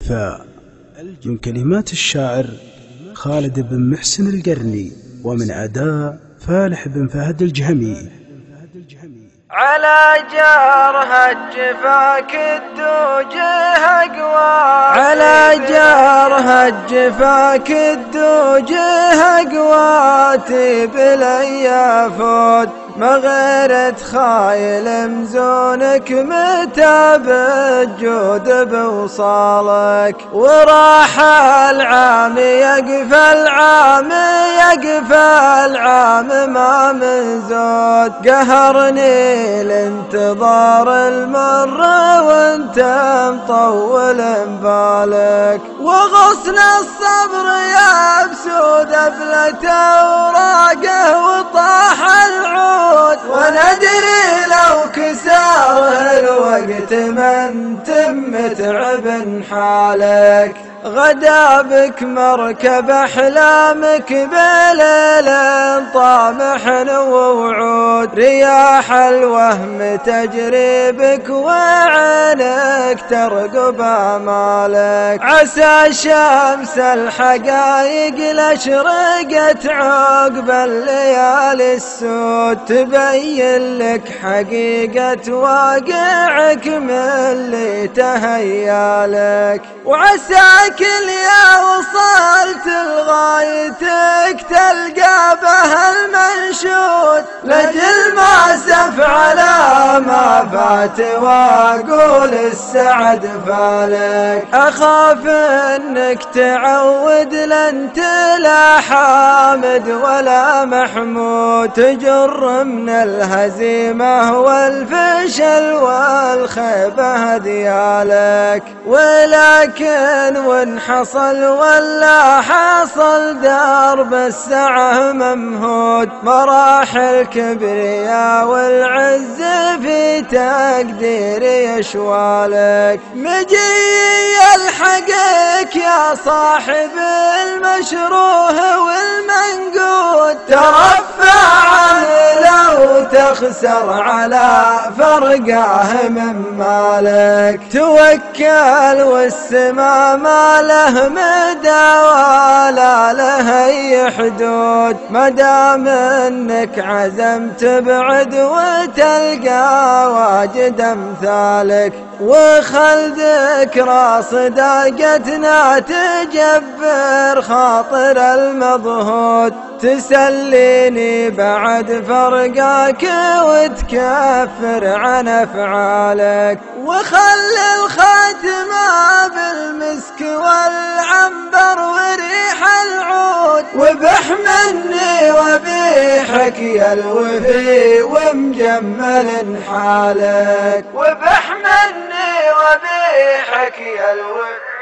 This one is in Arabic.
الجفاء، من كلمات الشاعر خالد بن محسن القرني، ومن أداء فالح بن فهد الجهمي. على جارها الجفا كالدوجه أقوى، على جارها الجفا كالدوجه أقوى، تبلي يفوت مغيرة خايل مزونك متى بالجود بوصالك، وراح العام يقفى العام يقفى العام ما من زود، قهرني الانتظار المر وانت مطول بالك، وغصن الصبر يبسود افلة اوراقه وطاح العود، وندري لو كساره الوقت من تم تعب حالك، غدا بك مركب أحلامك بليل طامح ووعود، رياح الوهم تجري بك وعينك ترقب آمالك، عسى شمس الحقايق لأشرقت عقب الليالي السود، تبين لك حقيقة واقعك من اللي تهيالك، وعساك يا وصلت لغايتك تلقى بها المنشود، لجل ما سف على ما فات واقول السعد فالك، اخاف انك تعود لن تلا حامد ولا محمود، تجر من الهزيمة والفشل والخيبة هذيالك، ولكن وان حصل ولا حصل درب السعه ممهود، مراحل كبرياء والعز في تقدير يشوالك، مجي الحقك يا صاحب المشروه والمنقود، ترفع عنه لو تخسر على فرقاه من مالك، توكل والسما ما له مدى ولا له اي حدود، مدام انك عزمت تبعد وتلقى واجد امثالك، وخل ذكرى صداقتنا تجبر خاطر المضهود، تسليني بعد فرقاك وتكفر عن افعالك، وخل الخاتمة بالمسك والعنبر وريح العود، وبح مني وبيحك يا الوفي ومجمل حالك، وبح مني وبيحك يا الوفي.